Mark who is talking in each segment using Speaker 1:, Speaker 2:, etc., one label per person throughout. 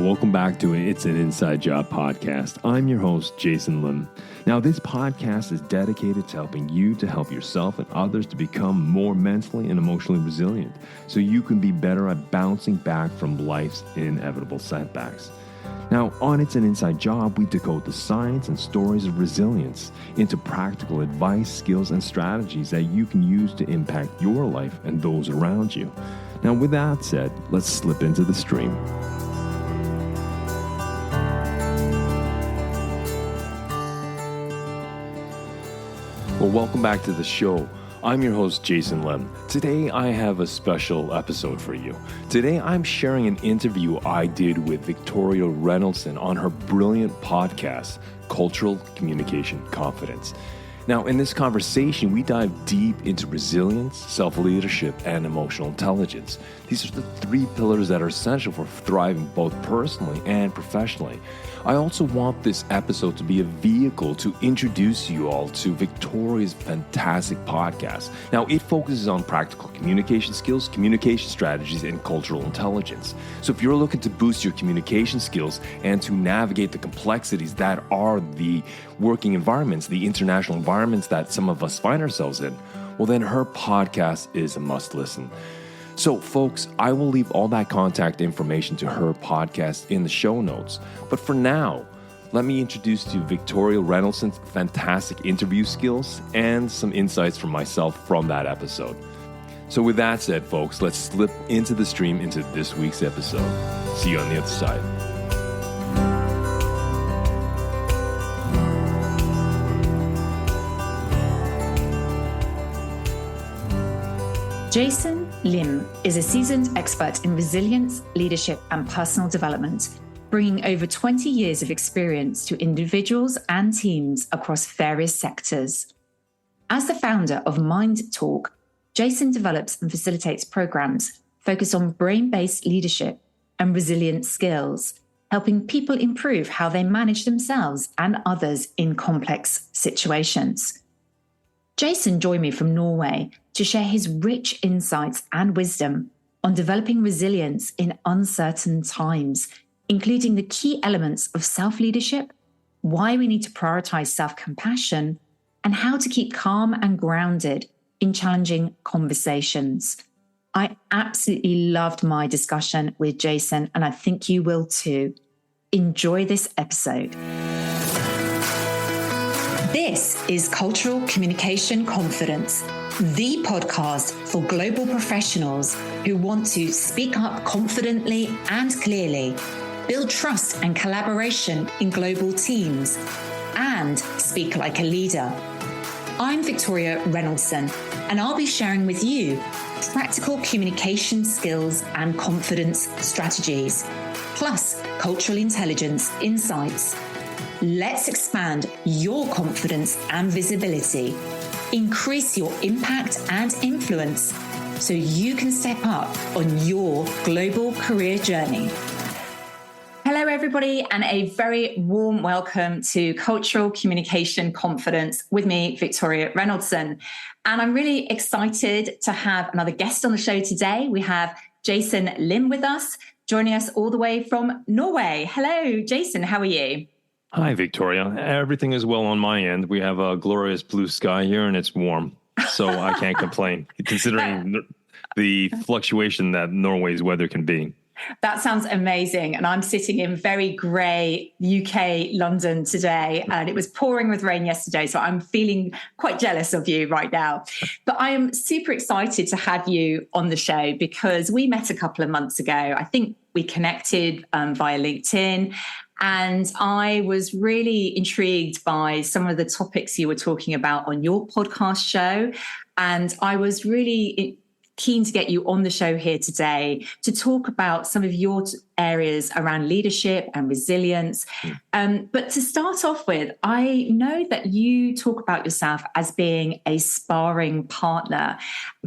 Speaker 1: welcome back to It's an Inside Job podcast. I'm your host, Jason Lim. Now, this podcast is dedicated to helping you to help yourself and others to become more mentally and emotionally resilient so you can be better at bouncing back from life's inevitable setbacks. Now, on It's an Inside Job, we decode the science and stories of resilience into practical advice, skills, and strategies that you can use to impact your life and those around you. Now, with that said, let's slip into the stream. Well, welcome back to the show. I'm your host, Jason Lim. Today, I have a special episode for you. Today, I'm sharing an interview I did with Victoria Reynoldson on her brilliant podcast, Cultural Communication Confidence. Now, in this conversation, we dive deep into resilience, self-leadership, and emotional intelligence. These are the three pillars that are essential for thriving both personally and professionally. I also want this episode to be a vehicle to introduce you all to Victoria's fantastic podcast. Now, it focuses on practical communication skills, communication strategies, and cultural intelligence. So if you're looking to boost your communication skills and to navigate the complexities that are the working environments, the international environments that some of us find ourselves in, well, then her podcast is a must listen. So, folks, I will leave all that contact information to her podcast in the show notes. But for now, let me introduce to you Victoria Reynoldson's fantastic interview skills and some insights from myself from that episode. So with that said, folks, let's slip into the stream into this week's episode. See you on the other side.
Speaker 2: Jason Lim is a seasoned expert in resilience, leadership, and personal development, bringing over 20 years of experience to individuals and teams across various sectors. As the founder of Mind Talk, Jason develops and facilitates programs focused on brain-based leadership and resilient skills, helping people improve how they manage themselves and others in complex situations. Jason joined me from Norway to share his rich insights and wisdom on developing resilience in uncertain times, including the key elements of self-leadership, why we need to prioritize self-compassion, and how to keep calm and grounded in challenging conversations. I absolutely loved my discussion with Jason, and I think you will too. Enjoy this episode. This is Cultural Communication Confidence, the podcast for global professionals who want to speak up confidently and clearly, build trust and collaboration in global teams, and speak like a leader. I'm Victoria Reynoldson, and I'll be sharing with you practical communication skills and confidence strategies, plus cultural intelligence insights. Let's expand your confidence and visibility, increase your impact and influence so you can step up on your global career journey. Hello, everybody, and a very warm welcome to Cultural Communication Confidence with me, Victoria Reynoldson. And I'm really excited to have another guest on the show today. We have Jason Lim with us, joining us all the way from Norway. Hello, Jason, how are you?
Speaker 1: Hi, Victoria. Everything is well on my end. We have a glorious blue sky here and it's warm, so I can't complain, considering the fluctuation that Norway's weather can be.
Speaker 2: That sounds amazing. And I'm sitting in very grey UK London today, and it was pouring with rain yesterday. So I'm feeling quite jealous of you right now. But I am super excited to have you on the show because we met a couple of months ago. I think we connected via LinkedIn. And I was really intrigued by some of the topics you were talking about on your podcast show. And I was really keen to get you on the show here today to talk about some of your areas around leadership and resilience. But to start off with, I know that you talk about yourself as being a sparring partner,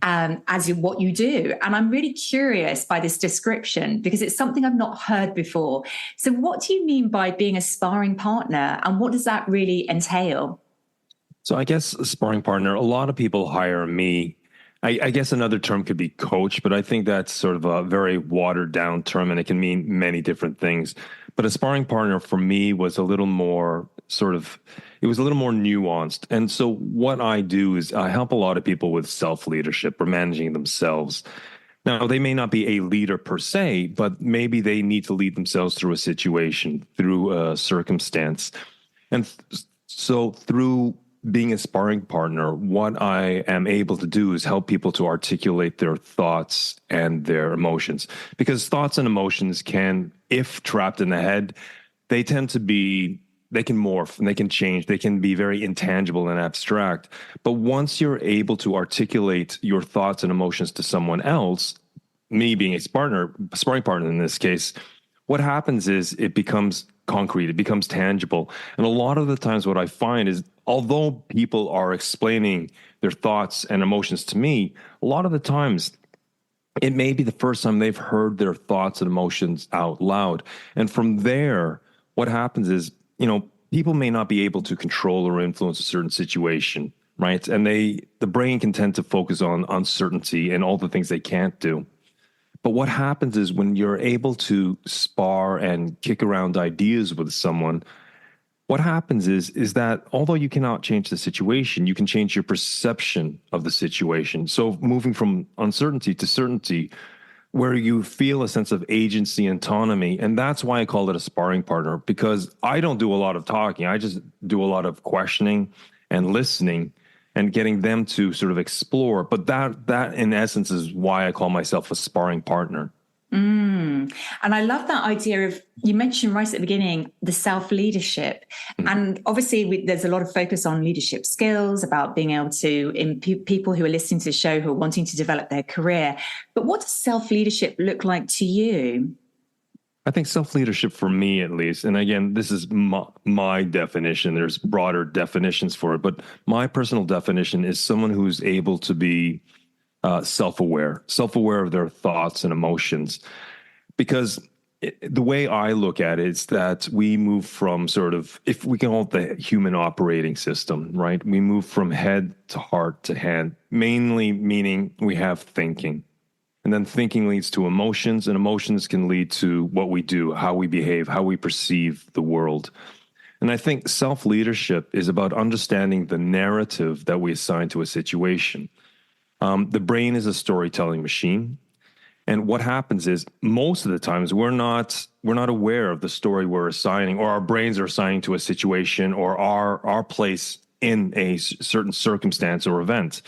Speaker 2: what you do. And I'm really curious by this description because it's something I've not heard before. So what do you mean by being a sparring partner, and what does that really entail?
Speaker 1: So I guess a sparring partner, a lot of people hire me I guess another term could be coach, but I think that's sort of a very watered down term and it can mean many different things. But a sparring partner for me was a little more it was a little more nuanced. And so what I do is I help a lot of people with self-leadership or managing themselves. Now, they may not be a leader per se, but maybe they need to lead themselves through a situation, through a circumstance. And so through being a sparring partner, what I am able to do is help people to articulate their thoughts and their emotions. Because thoughts and emotions can, if trapped in the head, they tend to be, they can morph and they can change. They can be very intangible and abstract. But once you're able to articulate your thoughts and emotions to someone else, me being a sparring partner in this case, what happens is it becomes concrete, it becomes tangible. And a lot of the times what I find is, although people are explaining their thoughts and emotions to me, a lot of the times it may be the first time they've heard their thoughts and emotions out loud. And from there, what happens is, people may not be able to control or influence a certain situation, right? And the brain can tend to focus on uncertainty and all the things they can't do. But what happens is when you're able to spar and kick around ideas with someone, what happens is that although you cannot change the situation, you can change your perception of the situation. So moving from uncertainty to certainty, where you feel a sense of agency and autonomy. And that's why I call it a sparring partner, because I don't do a lot of talking. I just do a lot of questioning and listening and getting them to sort of explore. But that in essence is why I call myself a sparring partner.
Speaker 2: And I love that idea of, you mentioned right at the beginning, the self-leadership. And obviously there's a lot of focus on leadership skills, about being able to, in people who are listening to the show who are wanting to develop their career. But what does self-leadership look like to you?
Speaker 1: I think self-leadership for me, at least, and again, this is my definition. There's broader definitions for it, but my personal definition is someone who's able to be self-aware of their thoughts and emotions. Because the way I look at it is that we move from sort of, if we can call it the human operating system, right? We move from head to heart to hand, mainly meaning we have thinking. And then thinking leads to emotions, and emotions can lead to what we do, how we behave, how we perceive the world. And I think self-leadership is about understanding the narrative that we assign to a situation. The brain is a storytelling machine. And what happens is most of the times we're not aware of the story we're assigning, or our brains are assigning to a situation or our place in a certain circumstance or event.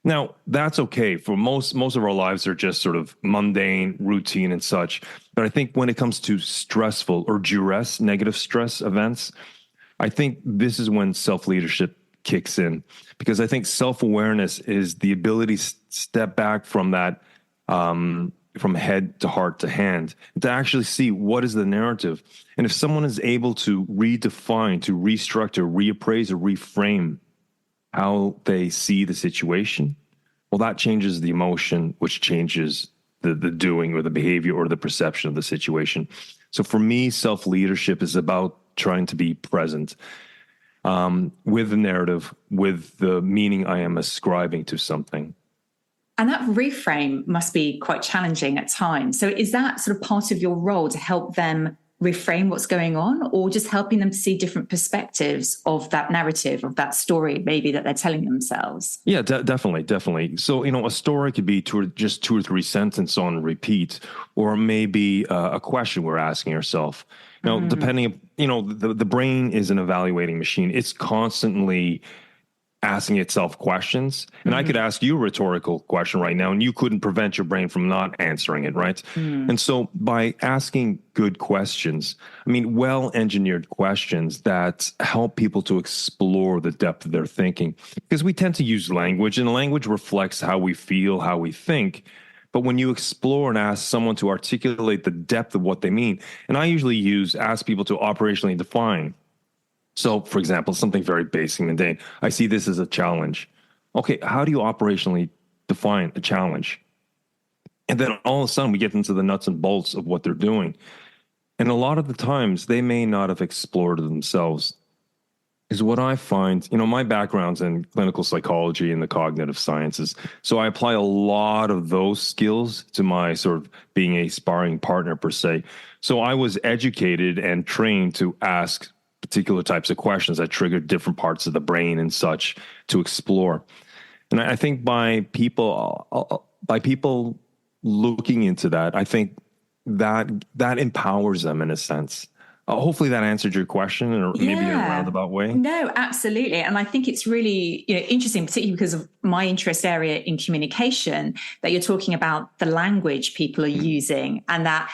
Speaker 1: Now, that's okay. For most of our lives are just sort of mundane, routine and such. But I think when it comes to stressful or duress, negative stress events, I think this is when self-leadership kicks in. Because I think self-awareness is the ability to step back from that, from head to heart to hand, and to actually see what is the narrative. And if someone is able to redefine, to restructure, reappraise, or reframe how they see the situation, well, that changes the emotion, which changes the doing or the behavior or the perception of the situation. So for me, self-leadership is about trying to be present with the narrative, with the meaning I am ascribing to something.
Speaker 2: And that reframe must be quite challenging at times. So is that sort of part of your role, to help them reframe what's going on, or just helping them to see different perspectives of that narrative, of that story maybe that they're telling themselves? Yeah,
Speaker 1: definitely. So, a story could be just 2 or 3 sentences on repeat, or maybe a question we're asking ourselves. Depending, the brain is an evaluating machine. It's constantly asking itself questions. And I could ask you a rhetorical question right now, and you couldn't prevent your brain from not answering it, right? And so by asking good questions, well-engineered questions that help people to explore the depth of their thinking, because we tend to use language, and language reflects how we feel, how we think. But when you explore and ask someone to articulate the depth of what they mean, and I usually ask people to operationally define. So, for example, something very basic and mundane. I see this as a challenge. Okay, how do you operationally define a challenge? And then all of a sudden we get into the nuts and bolts of what they're doing. And a lot of the times they may not have explored themselves. is what I find, my background's in clinical psychology and the cognitive sciences. So I apply a lot of those skills to my sort of being a sparring partner per se. So I was educated and trained to ask particular types of questions that triggered different parts of the brain and such to explore. And I think by people looking into that, I think that empowers them in a sense. Hopefully that answered your question, or maybe in a roundabout way.
Speaker 2: No, absolutely. And I think it's really interesting, particularly because of my interest area in communication, that you're talking about the language people are using, and that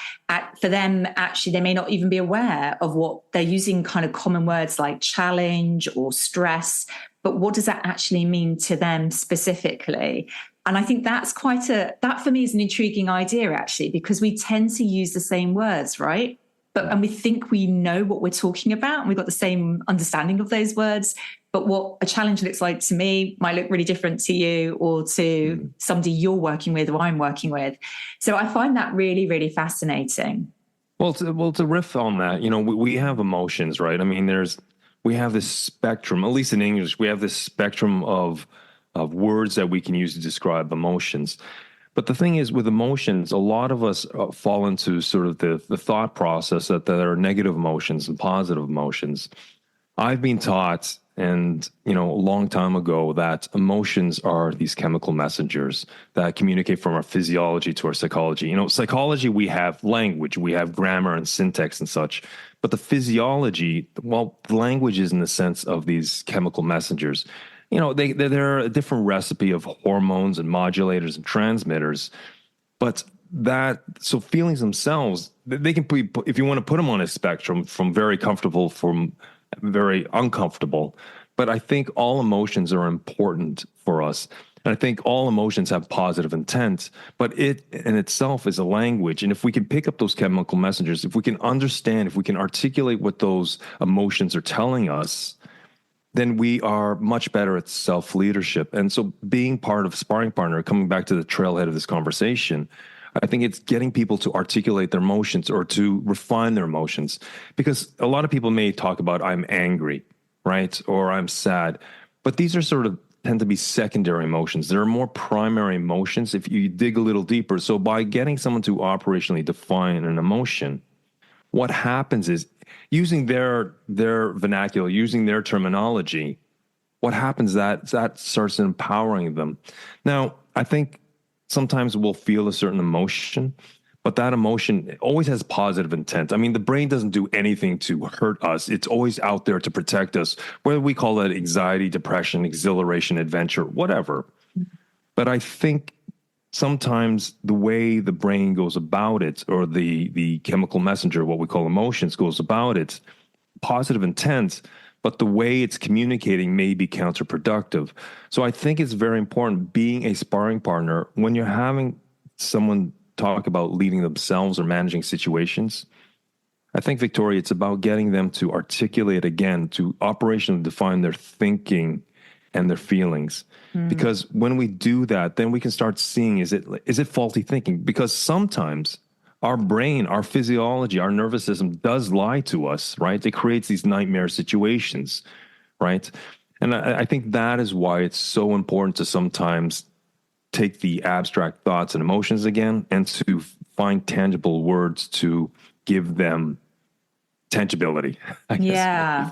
Speaker 2: for them, actually, they may not even be aware of what they're using, kind of common words like challenge or stress. But what does that actually mean to them specifically? And I think that's that for me is an intriguing idea, actually, because we tend to use the same words, right? And we think we know what we're talking about, and we've got the same understanding of those words. But what a challenge looks like to me might look really different to you or to somebody you're working with or I'm working with. So I find that really, really fascinating.
Speaker 1: Well, to riff on that, we have emotions, right? I mean, we have this spectrum, at least in English, we have this spectrum of words that we can use to describe emotions. But the thing is, with emotions, a lot of us fall into sort of the thought process that there are negative emotions and positive emotions. I've been taught, and a long time ago, that emotions are these chemical messengers that communicate from our physiology to our psychology. Psychology, we have language, we have grammar and syntax and such. But the physiology, well, the language is in the sense of these chemical messengers. They're a different recipe of hormones and modulators and transmitters, but so feelings themselves, they can be, if you want to put them on a spectrum, from very comfortable from very uncomfortable. But I think all emotions are important for us. And I think all emotions have positive intent, but it in itself is a language. And if we can pick up those chemical messengers, if we can understand, if we can articulate what those emotions are telling us, then we are much better at self-leadership. And so being part of Sparring Partner, coming back to the trailhead of this conversation, I think it's getting people to articulate their emotions or to refine their emotions. Because a lot of people may talk about, I'm angry, right? Or I'm sad. But these are sort of tend to be secondary emotions. There are more primary emotions if you dig a little deeper. So by getting someone to operationally define an emotion, what happens is, using their vernacular, using their terminology, what happens that starts empowering them. Now, I think sometimes we'll feel a certain emotion, but that emotion always has positive intent. I mean, the brain doesn't do anything to hurt us. It's always out there to protect us, whether we call that anxiety, depression, exhilaration, adventure, whatever. But I think sometimes the way the brain goes about it, or the chemical messenger, what we call emotions, goes about it, positive intent, but the way it's communicating may be counterproductive. So I think it's very important, being a sparring partner, when you're having someone talk about leading themselves or managing situations, I think, Victoria, it's about getting them to articulate again, to operationally define their thinking and their feelings. Because when we do that, then we can start seeing, is it faulty thinking? Because sometimes our brain, our physiology, our nervous system does lie to us, right? It creates these nightmare situations, right? And I think that is why it's so important to sometimes take the abstract thoughts and emotions again and to find tangible words to give them tangibility.
Speaker 2: Yeah.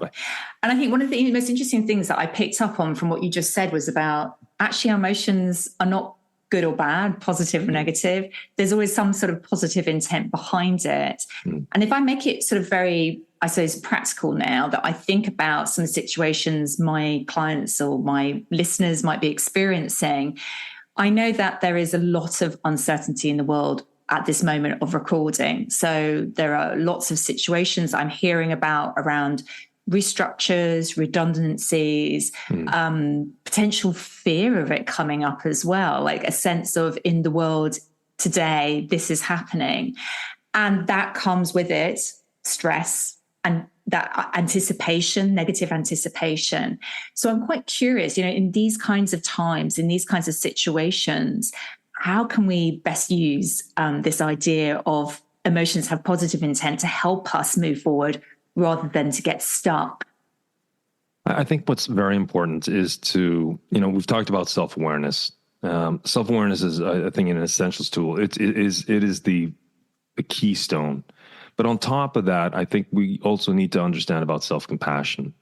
Speaker 2: And I think one of the most interesting things that I picked up on from what you just said was about, actually, our emotions are not good or bad, positive or negative. There's always some sort of positive intent behind it. And if I make it sort of very, I suppose, practical now, that I think about some situations my clients or my listeners might be experiencing, I know that there is a lot of uncertainty in the world at this moment of recording. So there are lots of situations I'm hearing about around restructures, redundancies, potential fear of it coming up as well, like a sense of, in the world today, this is happening. And that comes with it stress and that anticipation, negative anticipation. So I'm quite curious, in these kinds of times, in these kinds of situations, how can we best use this idea of emotions have positive intent to help us move forward rather than to get stuck?
Speaker 1: I think what's very important is to, we've talked about self-awareness. Self-awareness is, I think, an essentials tool. It is the keystone. But on top of that, I think we also need to understand about self-compassion.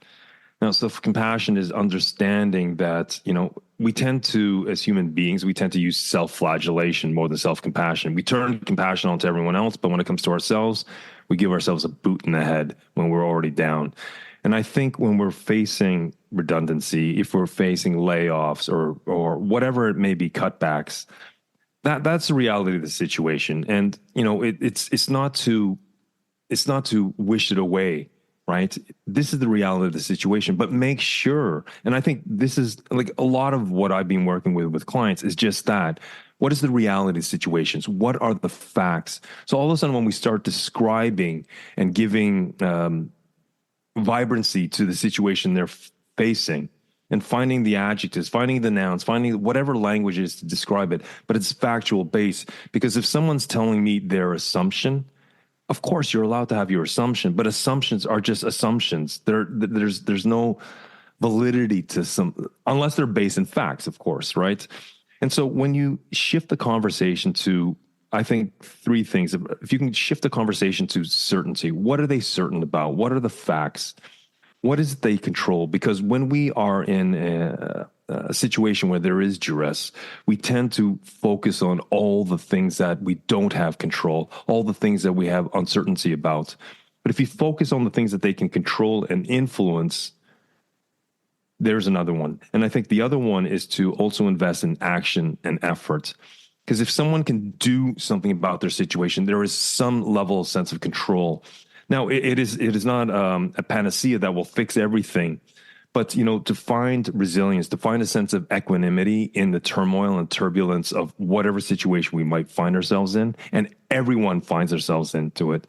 Speaker 1: Now, self-compassion is understanding that, we tend to, as human beings, we tend to use self-flagellation more than self-compassion. We turn compassion onto everyone else, but when it comes to ourselves, we give ourselves a boot in the head when we're already down. And I think when we're facing redundancy, if we're facing layoffs or whatever it may be, cutbacks, that's the reality of the situation. And, it's not to wish it away. Right? This is the reality of the situation, but make sure. And I think this is like a lot of what I've been working with clients is just that. What is the reality of situations? What are the facts? So all of a sudden, when we start describing and giving vibrancy to the situation they're facing and finding the adjectives, finding the nouns, finding whatever language is to describe it, but it's factual based. Because if someone's telling me their assumption, of course, you're allowed to have your assumption, but assumptions are just assumptions. There's no validity to some, unless they're based in facts, of course, right? And so when you shift the conversation to, I think, three things. If you can shift the conversation to certainty, what are they certain about? What are the facts? What is it they control? Because when we are in a situation where there is duress, we tend to focus on all the things that we don't have control, all the things that we have uncertainty about. But if you focus on the things that they can control and influence, there's another one. And I think the other one is to also invest in action and effort. Because if someone can do something about their situation, there is some level of sense of control. Now, it is not a panacea that will fix everything, but to find resilience, to find a sense of equanimity in the turmoil and turbulence of whatever situation we might find ourselves in, and everyone finds themselves into it.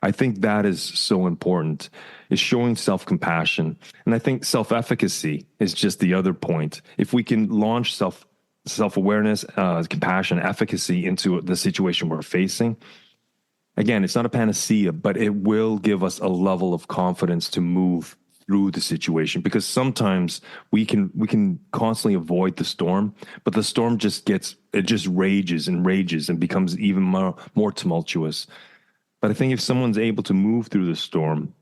Speaker 1: I think that is so important, is showing self-compassion. And I think self-efficacy is just the other point. If we can launch self-awareness, compassion, efficacy into the situation we're facing, again, it's not a panacea, but it will give us a level of confidence to move through the situation, because sometimes we can constantly avoid the storm, but the storm just rages and becomes even more tumultuous. But I think if someone's able to move through the storm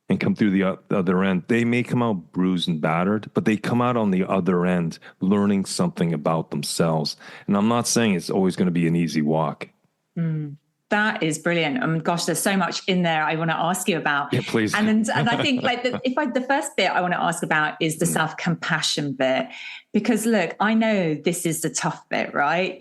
Speaker 1: and come through the other end, they may come out bruised and battered, but they come out on the other end learning something about themselves. And I'm not saying it's always going to be an easy walk.
Speaker 3: That is brilliant. Gosh, there's so much in there I want to ask you about.
Speaker 1: Yeah, please.
Speaker 3: And I think the first bit I want to ask about is the self-compassion bit, because look, I know this is the tough bit, right?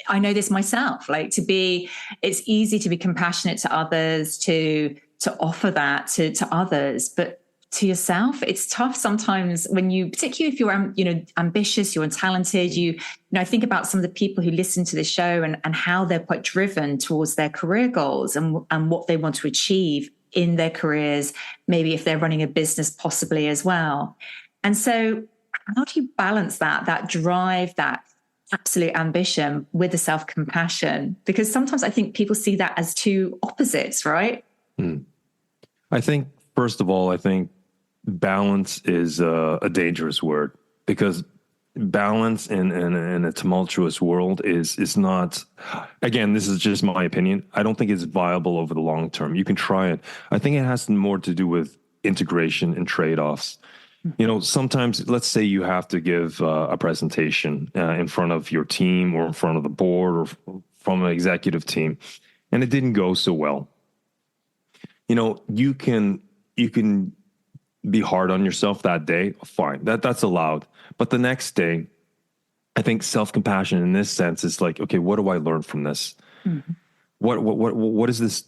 Speaker 3: I know this myself, it's easy to be compassionate to others, to offer that to others, but to yourself, it's tough sometimes when particularly if you're, ambitious, you're talented, I think about some of the people who listen to the show and how they're quite driven towards their career goals and what they want to achieve in their careers, maybe if they're running a business possibly as well. And so how do you balance that drive, that absolute ambition with the self-compassion? Because sometimes I think people see that as two opposites, right?
Speaker 1: I think, first of all, balance is a dangerous word, because balance in a tumultuous world is not, again, this is just my opinion, I don't think it's viable over the long term. You can try it. I think it has more to do with integration and trade-offs. Sometimes, let's say you have to give a presentation in front of your team or in front of the board or from an executive team, and it didn't go so well. You can be hard on yourself that day, fine, that's allowed. But the next day, I think self-compassion in this sense is like, okay, what do I learn from this? Mm-hmm. What is this?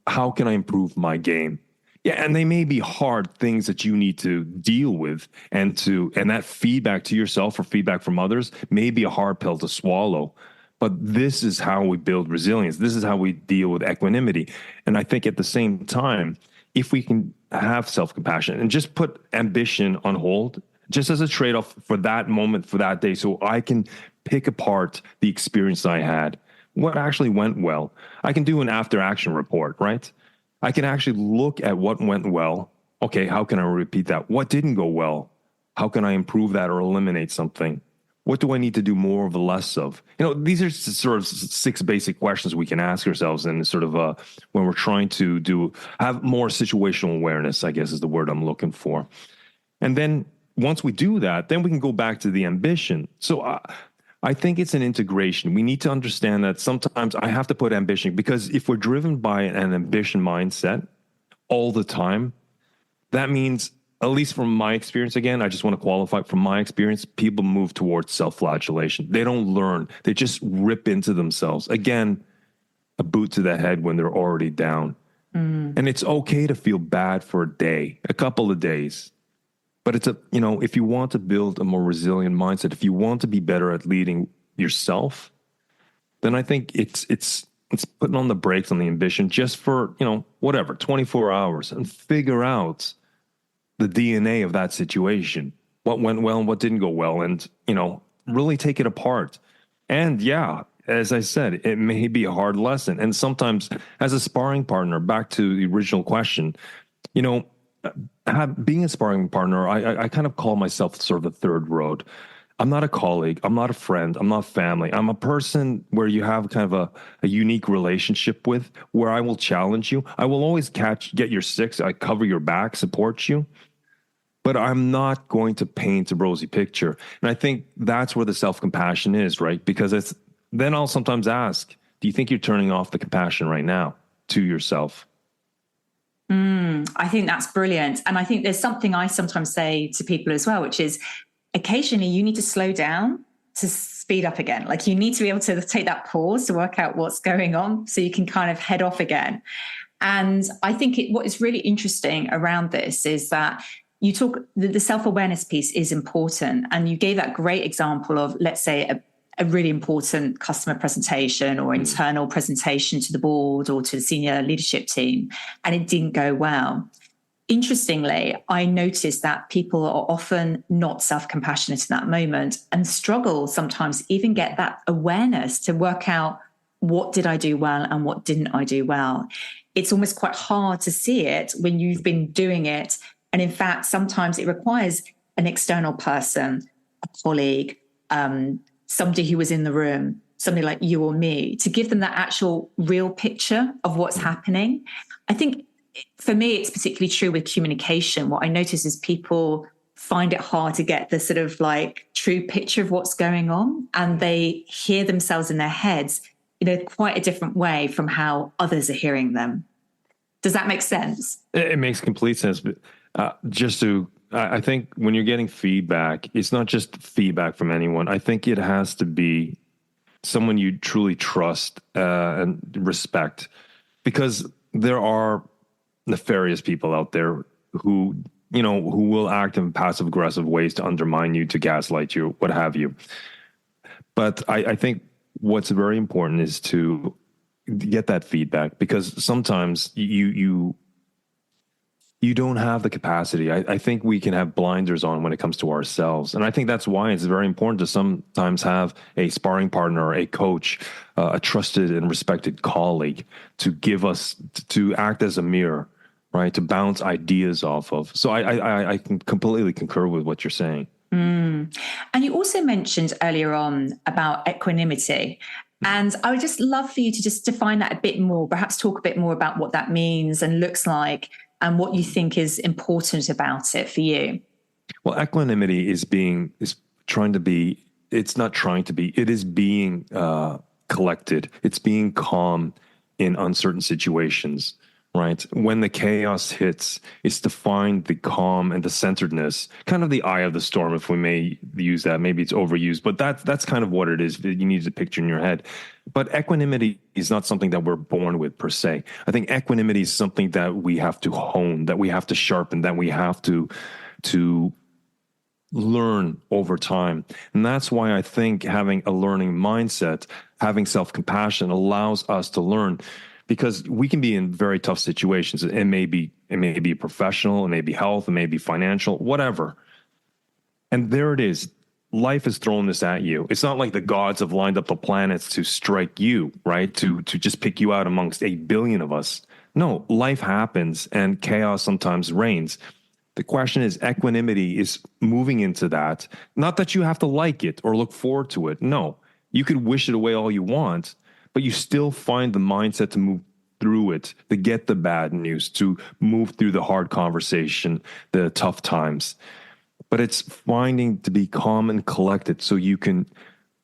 Speaker 1: How can I improve my game? Yeah, and they may be hard things that you need to deal with, and that feedback to yourself or feedback from others may be a hard pill to swallow. But this is how we build resilience. This is how we deal with equanimity. And I think at the same time, if we can have self-compassion and just put ambition on hold, just as a trade-off for that moment, for that day, so I can pick apart the experience I had, what actually went well. I can do an after-action report, right? I can actually look at what went well okay, how can I repeat that? What didn't go well? How can I improve that or eliminate something? What do I need to do more of or less of? These are sort of 6 basic questions we can ask ourselves, and sort of when we're trying to have more situational awareness, I guess is the word I'm looking for. And then once we do that, then we can go back to the ambition. So I think it's an integration. We need to understand that sometimes I have to put ambition, because if we're driven by an ambition mindset all the time, that means, at least from my experience, again, I just want to qualify from my experience, people move towards self-flagellation. They don't learn. They just rip into themselves. Again, a boot to the head when they're already down. And it's okay to feel bad for a day, a couple of days. But if you want to build a more resilient mindset, if you want to be better at leading yourself, then I think it's putting on the brakes on the ambition just for, 24 hours, and figure out the DNA of that situation. What went well and what didn't go well, and, really take it apart. And yeah, as I said, it may be a hard lesson. And sometimes as a sparring partner, back to the original question, being a sparring partner, I kind of call myself sort of the third road. I'm not a colleague. I'm not a friend. I'm not family. I'm a person where you have kind of a unique relationship with, where I will challenge you. I will always get your 6. I cover your back, support you. But I'm not going to paint a rosy picture. And I think that's where the self-compassion is, right? Because then I'll sometimes ask, do you think you're turning off the compassion right now to yourself?
Speaker 3: I think that's brilliant. And I think there's something I sometimes say to people as well, which is occasionally you need to slow down to speed up again. Like, you need to be able to take that pause to work out what's going on so you can kind of head off again. And I think what is really interesting around this is that you talk, the self-awareness piece is important. And you gave that great example of, let's say, a really important customer presentation or internal presentation to the board or to the senior leadership team, and it didn't go well. Interestingly, I noticed that people are often not self-compassionate in that moment and struggle sometimes even get that awareness to work out, what did I do well and what didn't I do well? It's almost quite hard to see it when you've been doing it. And in fact, sometimes it requires an external person, a colleague, somebody who was in the room, somebody like you or me, to give them that actual real picture of what's happening. I think for me, it's particularly true with communication. What I notice is people find it hard to get the sort of like true picture of what's going on, and they hear themselves in their heads in quite a different way from how others are hearing them. Does that make sense?
Speaker 1: It makes complete sense. But I think when you're getting feedback, it's not just feedback from anyone. I think it has to be someone you truly trust and respect, because there are nefarious people out there who will act in passive aggressive ways to undermine you, to gaslight you, what have you. But I think what's very important is to get that feedback, because sometimes you don't have the capacity. I think we can have blinders on when it comes to ourselves. And I think that's why it's very important to sometimes have a sparring partner, a coach, a trusted and respected colleague to act as a mirror, right? To bounce ideas off of. So I can completely concur with what you're saying.
Speaker 3: And you also mentioned earlier on about equanimity. And I would just love for you to just define that a bit more, perhaps talk a bit more about what that means and looks like, and what you think is important about it for you.
Speaker 1: Well, equanimity is being collected. It's being calm in uncertain situations, right? When the chaos hits, it's to find the calm and the centeredness, kind of the eye of the storm, if we may use that. Maybe it's overused, but that's kind of what it is. You need to picture in your head. But equanimity is not something that we're born with per se. I think equanimity is something that we have to hone, that we have to sharpen, that we have to learn over time. And that's why I think having a learning mindset, having self-compassion allows us to learn. Because we can be in very tough situations. It may be professional, it may be health, it may be financial, whatever. And there it is. Life has thrown this at you. It's not like the gods have lined up the planets to strike you, right? To just pick you out amongst 8 billion of us. No, life happens and chaos sometimes reigns. The question is, equanimity is moving into that. Not that you have to like it or look forward to it. No, you could wish it away all you want, but you still find the mindset to move through it, to get the bad news, to move through the hard conversation, the tough times. But it's finding to be calm and collected so you can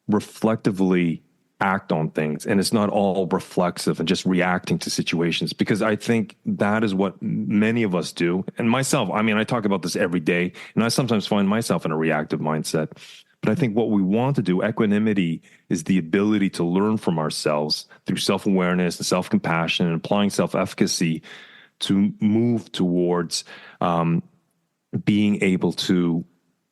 Speaker 1: reflectively act on things, and it's not all reflexive and just reacting to situations, because I think that is what many of us do. And myself, I mean, I talk about this every day, and I sometimes find myself in a reactive mindset. But I think what we want to do, equanimity, is the ability to learn from ourselves through self-awareness and self-compassion and applying self-efficacy to move towards being able to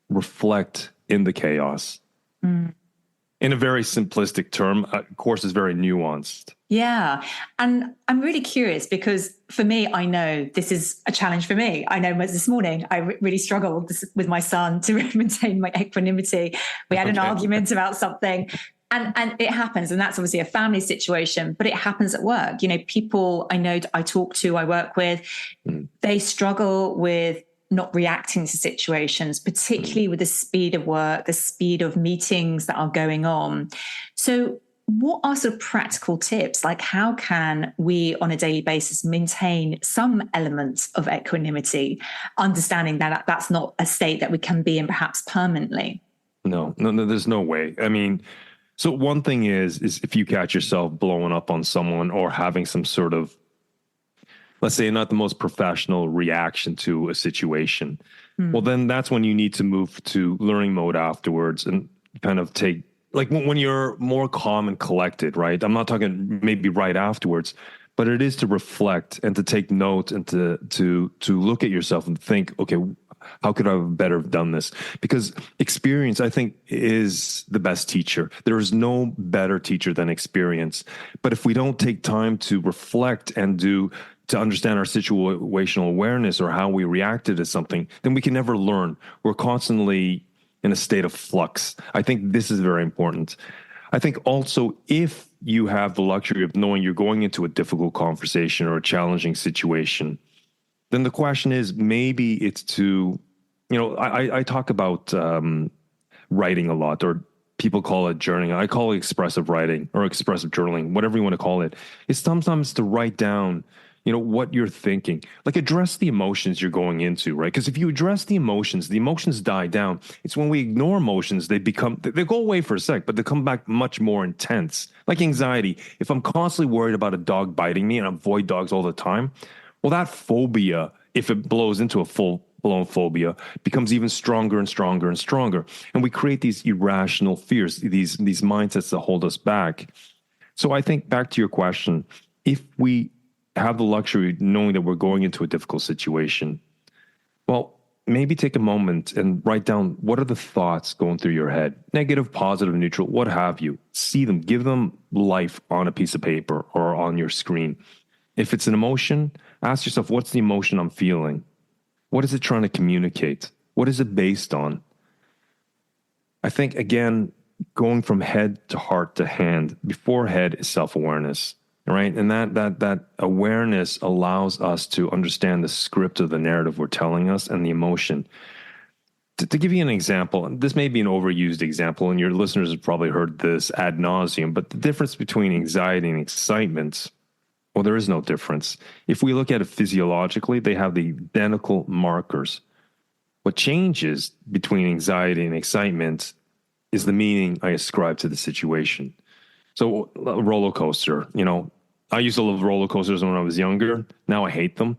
Speaker 1: reflect in the chaos. In a very simplistic term, of course, is very nuanced.
Speaker 3: Yeah. And I'm really curious because for me, I know this is a challenge for me. I know this morning I really struggled with my son to maintain my equanimity. We had an argument about something. And it happens. And that's obviously a family situation, but it happens at work. You know, people I know I talk to, I work with, they struggle with not reacting to situations, particularly with the speed of work, the speed of meetings that are going on. So what are sort of practical tips? Like, how can we on a daily basis maintain some elements of equanimity, understanding that that's not a state that we can be in perhaps permanently?
Speaker 1: No, there's no way. I mean, so one thing is if you catch yourself blowing up on someone or having some sort of, let's say, not the most professional reaction to a situation, well, then that's when you need to move to learning mode afterwards and kind of take, like when you're more calm and collected, right? I'm not talking maybe right afterwards, but it is to reflect and to take note and to look at yourself and think, okay, how could I have better done this? Because experience, I think, is the best teacher. There is no better teacher than experience. But if we don't take time to reflect and to understand our situational awareness or how we reacted to something, then we can never learn. We're constantly in a state of flux. I think this is very important. I think also, if you have the luxury of knowing you're going into a difficult conversation or a challenging situation, then the question is, maybe it's to, you know, I talk about writing a lot, or people call it journaling. I call it expressive writing or expressive journaling, whatever you want to call it. It's sometimes to write down, you know, what you're thinking, like address the emotions you're going into, right? Because if you address the emotions die down. It's when we ignore emotions, they go away for a sec, but they come back much more intense. Like anxiety. If I'm constantly worried about a dog biting me and I avoid dogs all the time, well, that phobia, if it blows into a full-blown phobia, becomes even stronger and stronger and stronger. And we create these irrational fears, these mindsets that hold us back. So I think, back to your question, if we have the luxury knowing that we're going into a difficult situation, well, maybe take a moment and write down, what are the thoughts going through your head? Negative, positive, neutral, what have you. See them, give them life on a piece of paper or on your screen. If it's an emotion, ask yourself, what's the emotion I'm feeling? What is it trying to communicate? What is it based on? I think, again, going from head to heart to hand, before head is self-awareness, right? And that awareness allows us to understand the script of the narrative we're telling us and the emotion. To give you an example, and this may be an overused example, and your listeners have probably heard this ad nauseum, but the difference between anxiety and excitement, well, there is no difference. If we look at it physiologically, they have the identical markers. What changes between anxiety and excitement is the meaning I ascribe to the situation. So a roller coaster, you know, I used to love roller coasters when I was younger. Now I hate them.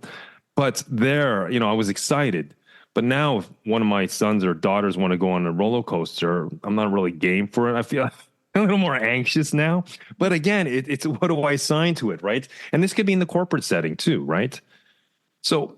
Speaker 1: But there, you know, I was excited. But now if one of my sons or daughters want to go on a roller coaster, I'm not really game for it. I feel a little more anxious now. But again, it's what do I assign to it, right? And this could be in the corporate setting too, right? So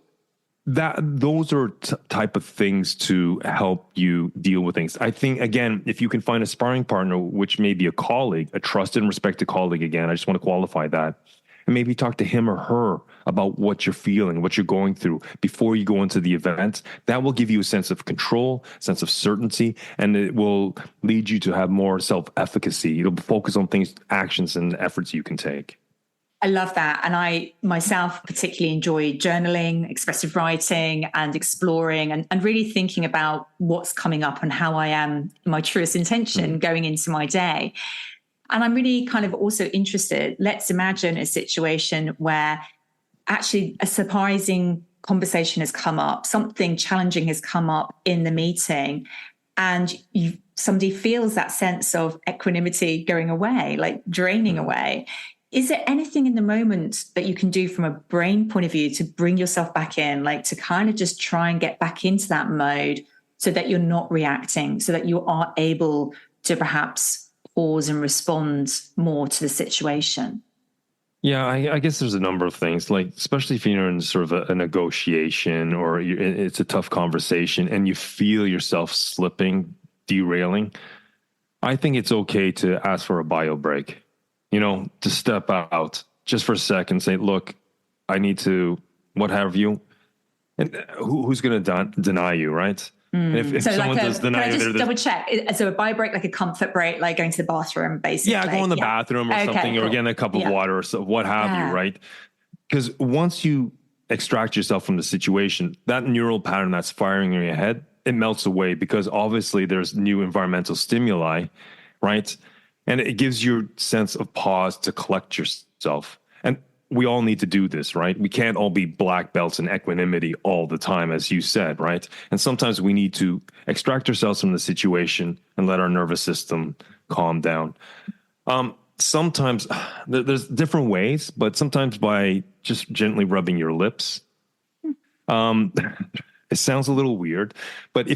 Speaker 1: those are type of things to help you deal with things. I think, again, if you can find a sparring partner, which may be a colleague, a trusted and respected colleague, again, I just want to qualify that, and maybe talk to him or her about what you're feeling, what you're going through before you go into the event. That will give you a sense of control, sense of certainty, and it will lead you to have more self-efficacy. It'll focus on things, actions, and efforts you can take.
Speaker 3: I love that. And I myself particularly enjoy journaling, expressive writing, and exploring and really thinking about what's coming up and how I am, my truest intention going into my day. And I'm really kind of also interested. Let's imagine a situation where actually a surprising conversation has come up, something challenging has come up in the meeting, and somebody feels that sense of equanimity going away, like draining away. Is there anything in the moment that you can do from a brain point of view to bring yourself back in, like to kind of just try and get back into that mode so that you're not reacting, so that you are able to perhaps pause and respond more to the situation?
Speaker 1: Yeah, I guess there's a number of things, like especially if you're in sort of a negotiation or it's a tough conversation and you feel yourself slipping, derailing. I think it's okay to ask for a bio break. To step out just for a second, say, look, I need to, what have you, and who's going to deny you, right? And if someone does deny you,
Speaker 3: just double check. So a bio break, like a comfort break, like going to the bathroom, basically.
Speaker 1: Yeah, go in the bathroom or something, cool. Or get a cup of water or so, what have you, right? Because once you extract yourself from the situation, that neural pattern that's firing in your head, it melts away because obviously there's new environmental stimuli, right? And it gives you a sense of pause to collect yourself. And we all need to do this, right? We can't all be black belts in equanimity all the time, as you said, right? And sometimes we need to extract ourselves from the situation and let our nervous system calm down. Sometimes there's different ways, but sometimes by just gently rubbing your lips. It sounds a little weird, but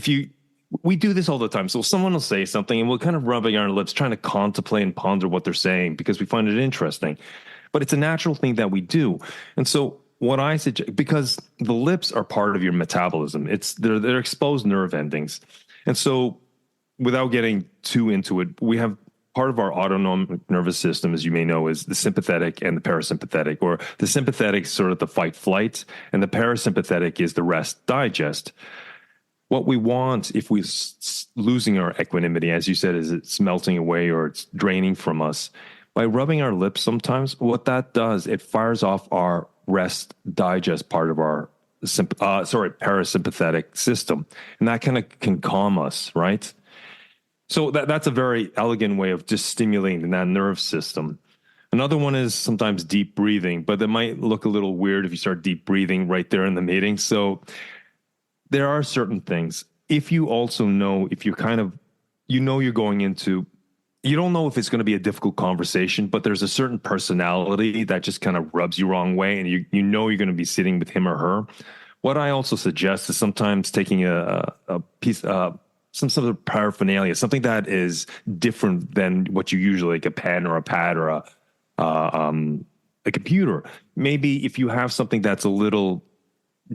Speaker 1: we do this all the time. So someone will say something and we're kind of rubbing our lips, trying to contemplate and ponder what they're saying because we find it interesting. But it's a natural thing that we do. And so what I suggest, because the lips are part of your metabolism, they're exposed nerve endings. And so without getting too into it, we have part of our autonomic nervous system, as you may know, is the sympathetic and the parasympathetic, or the sympathetic is sort of the fight flight, and the parasympathetic is the rest digest. What we want, if we're losing our equanimity, as you said, is it's melting away or it's draining from us. By rubbing our lips sometimes, what that does, it fires off our rest digest part of our parasympathetic system. And that kind of can calm us, right? So that's a very elegant way of just stimulating that nerve system. Another one is sometimes deep breathing, but it might look a little weird if you start deep breathing right there in the meeting. So there are certain things. If you also know, if you're kind of, you're going into, you don't know if it's going to be a difficult conversation, but there's a certain personality that just kind of rubs you wrong way, and you're going to be sitting with him or her. What I also suggest is sometimes taking a piece, some sort of paraphernalia, something that is different than what you usually, like a pen or a pad or a computer. Maybe if you have something that's a little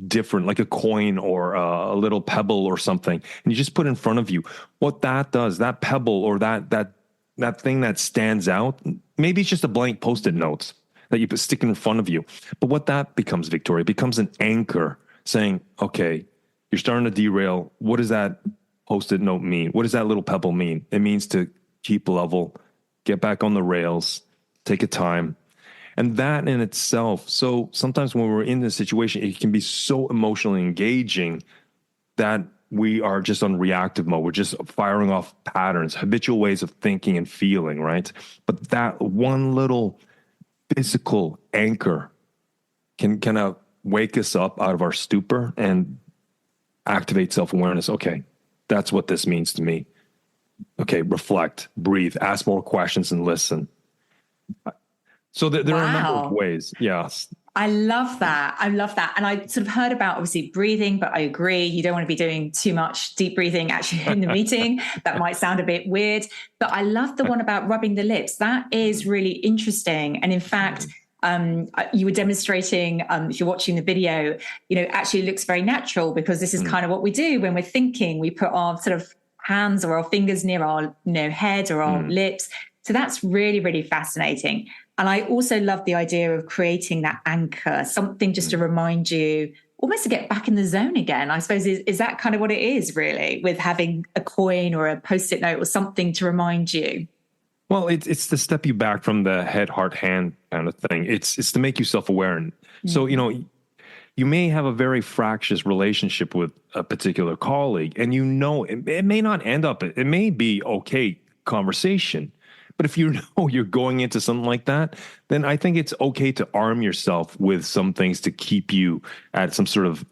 Speaker 1: different, like a coin or a little pebble or something, and you just put in front of you, what that does, that pebble or that thing that stands out, maybe it's just a blank Post-it note that you stick in front of you. But what that becomes, Victoria, becomes an anchor saying, okay, you're starting to derail. What does that Post-it note mean? What does that little pebble mean? It means to keep level, get back on the rails, take a time. And that in itself, so sometimes when we're in this situation, it can be so emotionally engaging that we are just on reactive mode. We're just firing off patterns, habitual ways of thinking and feeling, right? But that one little physical anchor can kind of wake us up out of our stupor and activate self-awareness. Okay, that's what this means to me. Okay, reflect, breathe, ask more questions and listen. So there are a number of ways. Yes.
Speaker 3: I love that. I love that. And I sort of heard about obviously breathing, but I agree. You don't want to be doing too much deep breathing actually in the meeting. That might sound a bit weird, but I love the one about rubbing the lips. That is really interesting. And in fact, you were demonstrating, if you're watching the video, actually looks very natural because this is kind of what we do when we're thinking. We put our sort of hands or our fingers near our head or our lips. So that's really, really fascinating. And I also love the idea of creating that anchor, something just to remind you, almost to get back in the zone again. I suppose is that kind of what it is really, with having a coin or a Post-it note or something to remind you?
Speaker 1: Well, it's to step you back from the head, heart, hand kind of thing. It's to make you self-aware. And so, you may have a very fractious relationship with a particular colleague, and it may not end up, it may be okay conversation. But if you know you're going into something like that, then I think it's okay to arm yourself with some things to keep you at some sort of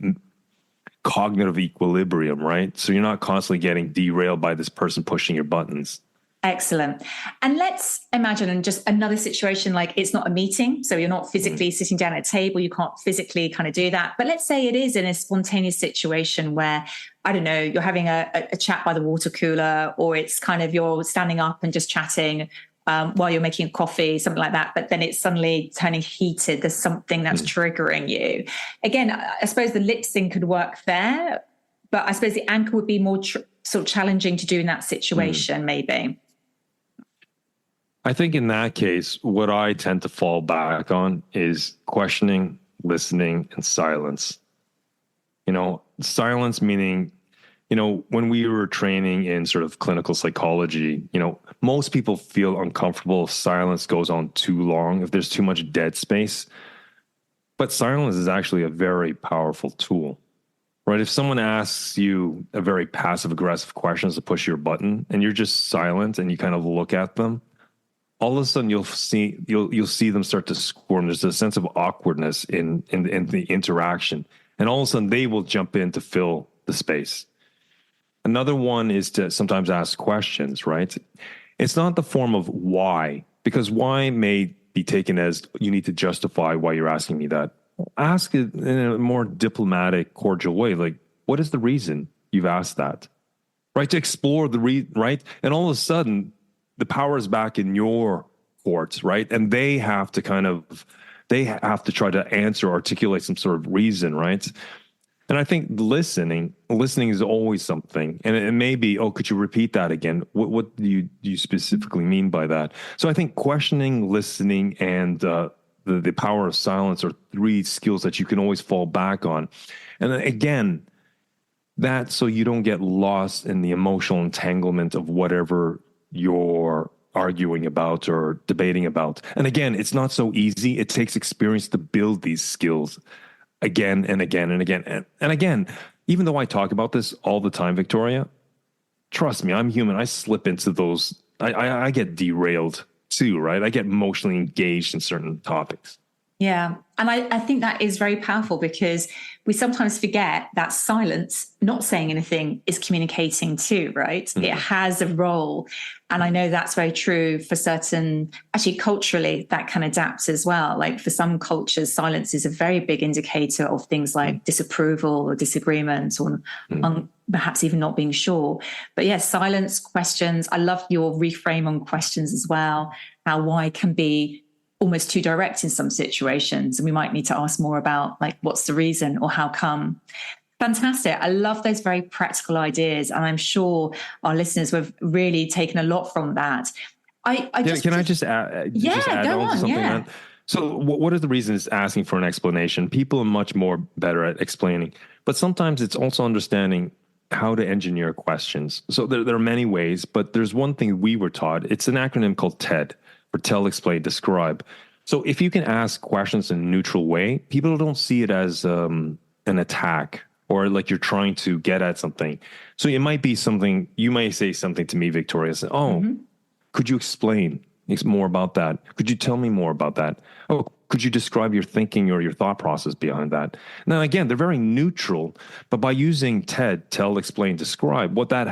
Speaker 1: cognitive equilibrium, right? So you're not constantly getting derailed by this person pushing your buttons.
Speaker 3: Excellent. And let's imagine just another situation, like it's not a meeting. So you're not physically sitting down at a table. You can't physically kind of do that. But let's say it is in a spontaneous situation where, I don't know, you're having a chat by the water cooler, or it's kind of you're standing up and just chatting while you're making a coffee, something like that. But then it's suddenly turning heated. There's something that's triggering you. Again, I suppose the lip sync could work there, but I suppose the anchor would be more sort of challenging to do in that situation, maybe.
Speaker 1: I think in that case, what I tend to fall back on is questioning, listening, and silence. Silence meaning, when we were training in sort of clinical psychology, most people feel uncomfortable if silence goes on too long, if there's too much dead space. But silence is actually a very powerful tool, right? If someone asks you a very passive aggressive question to push your button and you're just silent and you kind of look at them, all of a sudden you'll see them start to squirm. There's a sense of awkwardness in the interaction, and all of a sudden they will jump in to fill the space. Another one is to sometimes ask questions, right? It's not the form of why, because why may be taken as you need to justify why you're asking me that. Ask it in a more diplomatic, cordial way, like, what is the reason you've asked that? Right? To explore right? And all of a sudden, the power is back in your court, right? And they have to try to articulate some sort of reason, right? And I think listening is always something. And it may be, could you repeat that again? What do you specifically mean by that? So I think questioning, listening, and the power of silence are three skills that you can always fall back on. And then again, that so you don't get lost in the emotional entanglement of whatever you're arguing about or debating about. And again, it's not so easy. It takes experience to build these skills again and again and again. And again, even though I talk about this all the time, Victoria, trust me, I'm human. I slip into those. I get derailed too, right? I get emotionally engaged in certain topics.
Speaker 3: Yeah. And I think that is very powerful, because we sometimes forget that silence, not saying anything, is communicating too, right? Mm-hmm. It has a role. And I know that's very true for certain, actually culturally, that can adapt as well. Like for some cultures, silence is a very big indicator of things like disapproval or disagreement, or perhaps even not being sure. But yes, silence, questions. I love your reframe on questions as well. How why can be almost too direct in some situations. And we might need to ask more about like, what's the reason or how come? Fantastic. I love those very practical ideas. And I'm sure our listeners have really taken a lot from that. Can I just add
Speaker 1: on to something?
Speaker 3: Yeah.
Speaker 1: So what is the reason is asking for an explanation? People are much more better at explaining, but sometimes it's also understanding how to engineer questions. So there are many ways, but there's one thing we were taught. It's an acronym called TED. For tell, explain, describe. So if you can ask questions in a neutral way, people don't see it as an attack or like you're trying to get at something. So it might be something, you may say something to me, Victoria, say, could you explain more about that? Could you tell me more about that? Oh, could you describe your thinking or your thought process behind that? Now, again, they're very neutral, but by using TED, tell, explain, describe, what that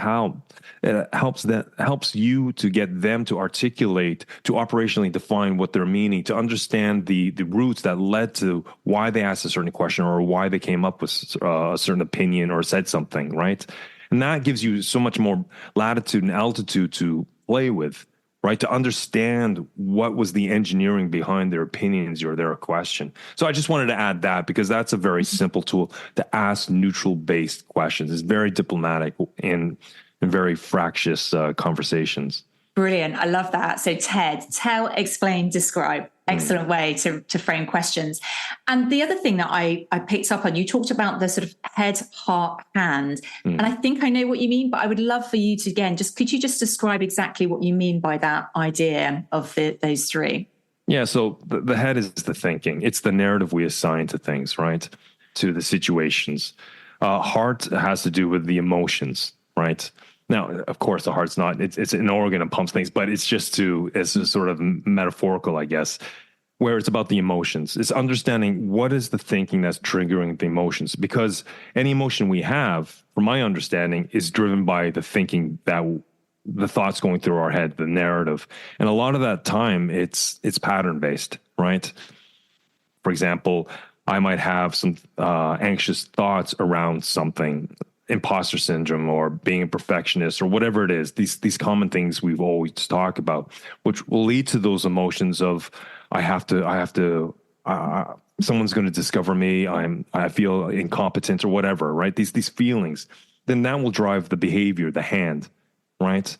Speaker 1: helps you to get them to articulate, to operationally define what they're meaning, to understand the roots that led to why they asked a certain question or why they came up with a certain opinion or said something, right? And that gives you so much more latitude and altitude to play with, right? To understand what was the engineering behind their opinions or their question. So I just wanted to add that because that's a very simple tool to ask neutral-based questions. It's very diplomatic in very fractious conversations.
Speaker 3: Brilliant. I love that. So TED, tell, explain, describe. Excellent way to frame questions. And the other thing that I picked up on, you talked about the sort of head, heart, hand. And I think I know what you mean, but I would love for you to, again, could you just describe exactly what you mean by that idea of those three?
Speaker 1: Yeah. So the head is the thinking. It's the narrative we assign to things, right? To the situations. Heart has to do with the emotions, right? Now, of course, the heart's not, it's an organ that pumps things, but it's a sort of metaphorical, I guess, where it's about the emotions. It's understanding what is the thinking that's triggering the emotions, because any emotion we have, from my understanding, is driven by the thinking the thoughts going through our head, the narrative. And a lot of that time, it's pattern based, right? For example, I might have some anxious thoughts around something, imposter syndrome or being a perfectionist or whatever it is, these common things we've always talked about, which will lead to those emotions of someone's going to discover me. I feel incompetent or whatever, right? These feelings, then that will drive the behavior, the hand, right?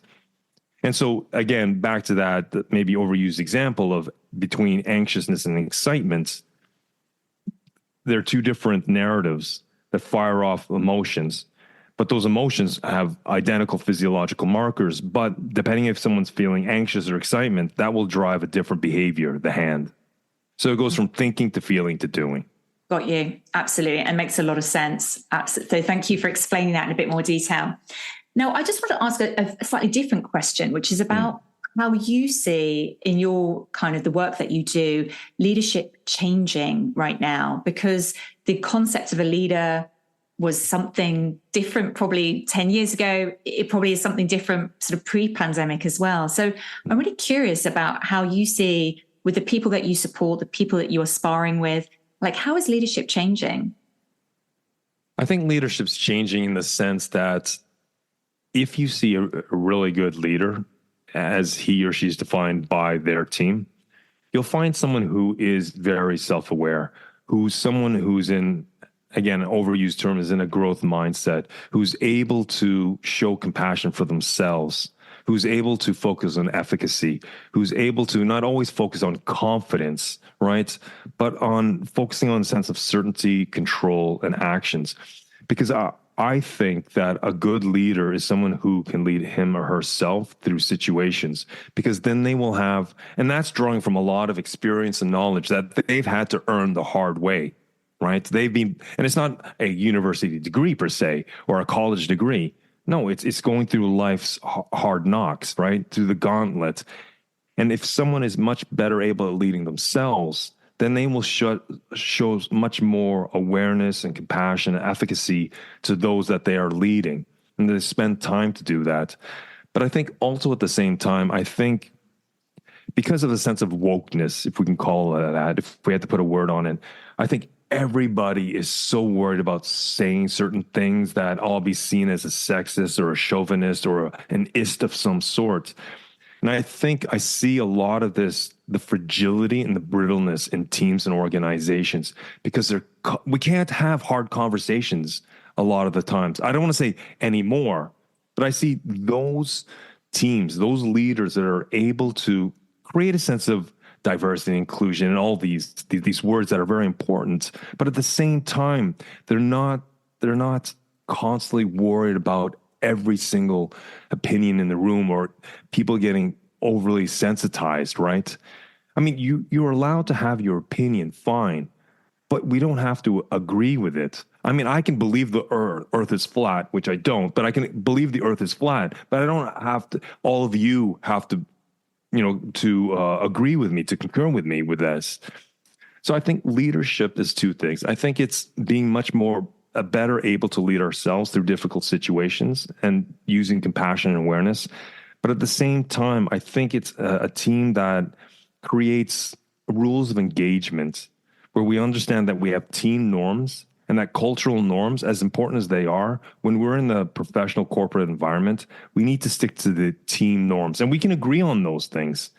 Speaker 1: And so again, back to that maybe overused example of between anxiousness and excitement, there are two different narratives that fire off emotions. But those emotions have identical physiological markers. But depending if someone's feeling anxious or excitement, that will drive a different behavior, the hand. So it goes from thinking to feeling to doing.
Speaker 3: Got you. Absolutely. And makes a lot of sense. Absolutely. So thank you for explaining that in a bit more detail. Now, I just want to ask a slightly different question, which is about how you see in your kind of the work that you do, leadership changing right now, because the concept of a leader was something different probably 10 years ago. It probably is something different sort of pre-pandemic as well. So I'm really curious about how you see with the people that you support, the people that you are sparring with, like how is leadership changing?
Speaker 1: I think leadership's changing in the sense that if you see a really good leader as he or she's defined by their team, you'll find someone who is very self-aware, who's someone who's in, again, an overused term is in a growth mindset, who's able to show compassion for themselves, who's able to focus on efficacy, who's able to not always focus on confidence, right? But on focusing on a sense of certainty, control, and actions. Because I think that a good leader is someone who can lead him or herself through situations, because then they will have, and that's drawing from a lot of experience and knowledge that they've had to earn the hard way. Right? They've been, and it's not a university degree per se or a college degree. No, it's going through life's hard knocks, right? Through the gauntlet. And if someone is much better able at leading themselves, then they will show much more awareness and compassion and efficacy to those that they are leading. And they spend time to do that. But I think also at the same time, I think because of the sense of wokeness, if we can call it that, if we had to put a word on it, I think everybody is so worried about saying certain things that I'll be seen as a sexist or a chauvinist or an ist of some sort. And I think I see a lot of this, the fragility and the brittleness in teams and organizations, because we can't have hard conversations a lot of the times. I don't want to say anymore, but I see those teams, those leaders that are able to create a sense of diversity and inclusion and all these words that are very important, but at the same time, they're not constantly worried about every single opinion in the room or people getting overly sensitized, right? I mean, you're allowed to have your opinion, fine, but we don't have to agree with it. I mean, I can believe the earth is flat, which I don't, but I can believe the earth is flat, but I don't have to, all of you have to, to agree with me, to concur with me with this. So I think leadership is two things. I think it's being much more better able to lead ourselves through difficult situations and using compassion and awareness. But at the same time, I think it's a team that creates rules of engagement where we understand that we have team norms and that cultural norms, as important as they are, when we're in the professional corporate environment, we need to stick to the team norms. And we can agree on those things.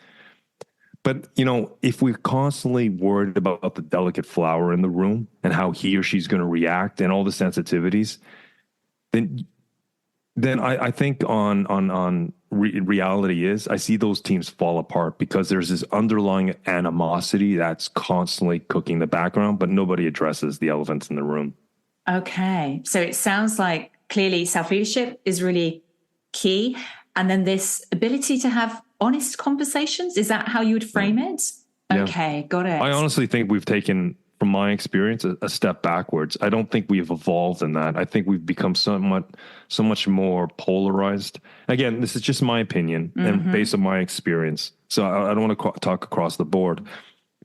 Speaker 1: But, if we're constantly worried about the delicate flower in the room and how he or she's going to react and all the sensitivities, then I think on reality is, I see those teams fall apart because there's this underlying animosity that's constantly cooking the background, but nobody addresses the elephants in the room.
Speaker 3: Okay. So it sounds like clearly self-leadership is really key. And then this ability to have honest conversations, is that how you would frame it?
Speaker 1: Yeah.
Speaker 3: Okay, got it.
Speaker 1: I honestly think we've taken, from my experience, a step backwards. I don't think we've evolved in that. I think we've become so much more polarized. Again, this is just my opinion and based on my experience. So I don't want to talk across the board,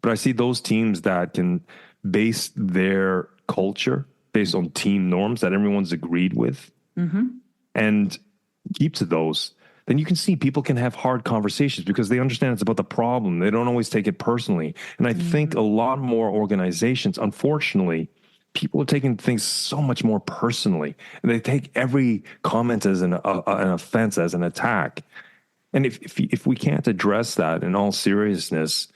Speaker 1: but I see those teams that can base their culture based on team norms that everyone's agreed with and keep to those. Then you can see people can have hard conversations because they understand it's about the problem. They don't always take it personally. And I think a lot more organizations, unfortunately, people are taking things so much more personally. And they take every comment as an offense, as an attack. And if we can't address that in all seriousness,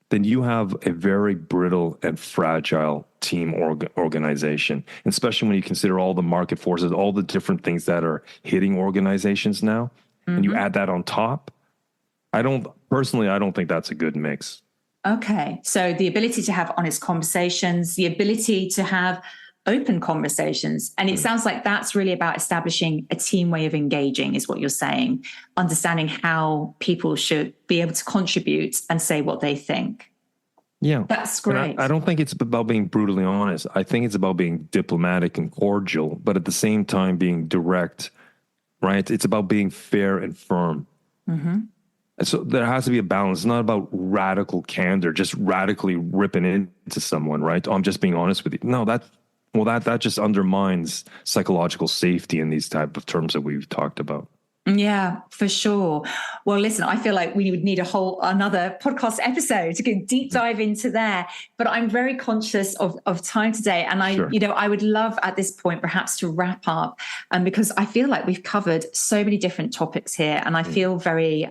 Speaker 1: then you have a very brittle and fragile team organization, and especially when you consider all the market forces, all the different things that are hitting organizations now. And you add that on top, I don't think that's a good mix.
Speaker 3: Okay. So the ability to have honest conversations, the ability to have open conversations. And it sounds like that's really about establishing a team way of engaging is what you're saying, understanding how people should be able to contribute and say what they think.
Speaker 1: Yeah.
Speaker 3: That's great.
Speaker 1: I don't think it's about being brutally honest. I think it's about being diplomatic and cordial, but at the same time being direct. Right? It's about being fair and firm. And so there has to be a balance. It's not about radical candor, just radically ripping into someone, right? Oh, I'm just being honest with you. No, that just undermines psychological safety in these type of terms that we've talked about.
Speaker 3: Yeah, for sure. Well, listen, I feel like we would need another podcast episode to go deep dive into there. But I'm very conscious of time today. And I would love at this point perhaps to wrap up because I feel like we've covered so many different topics here. And I feel very,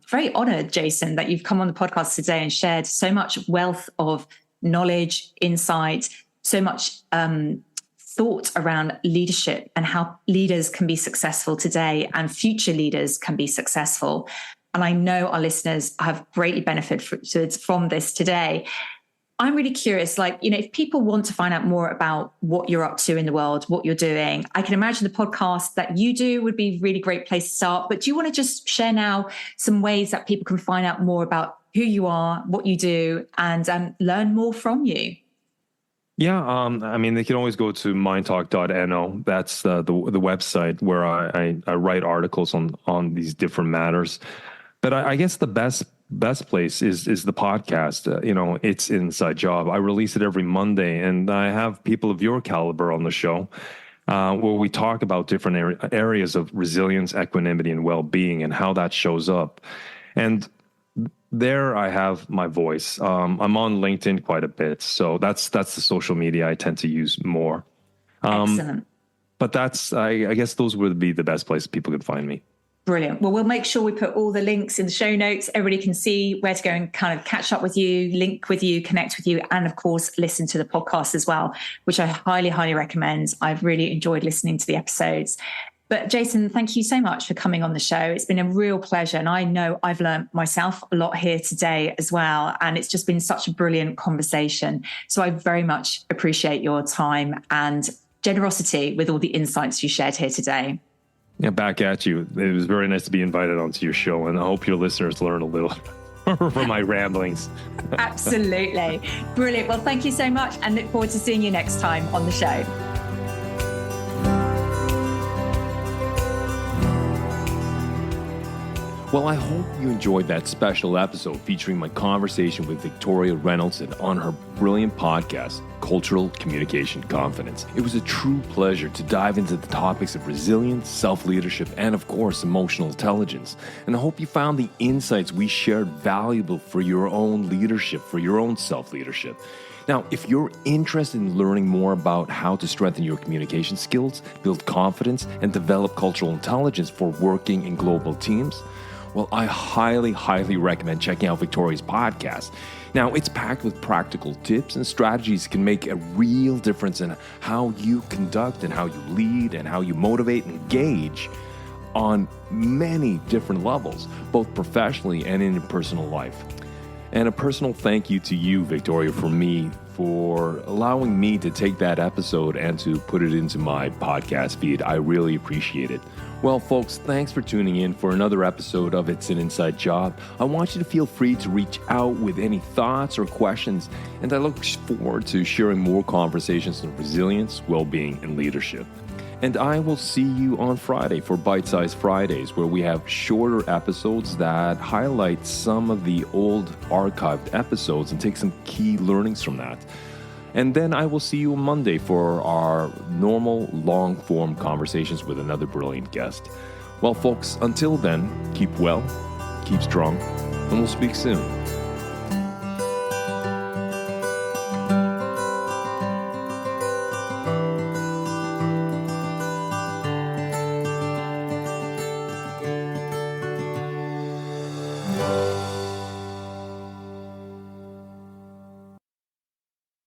Speaker 3: very honored, Jason, that you've come on the podcast today and shared so much wealth of knowledge, insight, so much thought around leadership and how leaders can be successful today and future leaders can be successful. And I know our listeners have greatly benefited from this today. I'm really curious, if people want to find out more about what you're up to in the world, what you're doing, I can imagine the podcast that you do would be a really great place to start. But do you want to just share now some ways that people can find out more about who you are, what you do, and learn more from you?
Speaker 1: Yeah, they can always go to mindtalk.no. That's the website where I write articles on these different matters. But I guess the best place is the podcast. It's Inside Job. I release it every Monday, and I have people of your caliber on the show where we talk about different areas of resilience, equanimity, and well-being, and how that shows up. And there I have my voice. I'm on LinkedIn quite a bit. So that's the social media I tend to use more.
Speaker 3: Excellent.
Speaker 1: But I guess those would be the best places people can find me.
Speaker 3: Brilliant. Well, we'll make sure we put all the links in the show notes. Everybody can see where to go and kind of catch up with you, link with you, connect with you, and of course, listen to the podcast as well, which I highly, highly recommend. I've really enjoyed listening to the episodes. But Jason, thank you so much for coming on the show. It's been a real pleasure. And I know I've learned myself a lot here today as well. And it's just been such a brilliant conversation. So I very much appreciate your time and generosity with all the insights you shared here today.
Speaker 1: Yeah, back at you. It was very nice to be invited onto your show. And I hope your listeners learn a little from my ramblings.
Speaker 3: Absolutely. Brilliant. Well, thank you so much and look forward to seeing you next time on the show.
Speaker 1: Well, I hope you enjoyed that special episode featuring my conversation with Victoria Reynoldsson on her brilliant podcast, Cultural Communication Confidence. It was a true pleasure to dive into the topics of resilience, self-leadership, and of course, emotional intelligence. And I hope you found the insights we shared valuable for your own leadership, for your own self-leadership. Now, if you're interested in learning more about how to strengthen your communication skills, build confidence, and develop cultural intelligence for working in global teams, well, I highly, highly recommend checking out Victoria's podcast. Now, it's packed with practical tips and strategies that can make a real difference in how you conduct and how you lead and how you motivate and engage on many different levels, both professionally and in your personal life. And a personal thank you to you, Victoria, for allowing me to take that episode and to put it into my podcast feed. I really appreciate it. Well, folks, thanks for tuning in for another episode of It's an Inside Job. I want you to feel free to reach out with any thoughts or questions, and I look forward to sharing more conversations on resilience, well-being, and leadership. And I will see you on Friday for Bite Size Fridays, where we have shorter episodes that highlight some of the old archived episodes and take some key learnings from that. And then I will see you on Monday for our normal long-form conversations with another brilliant guest. Well, folks, until then, keep well, keep strong, and we'll speak soon.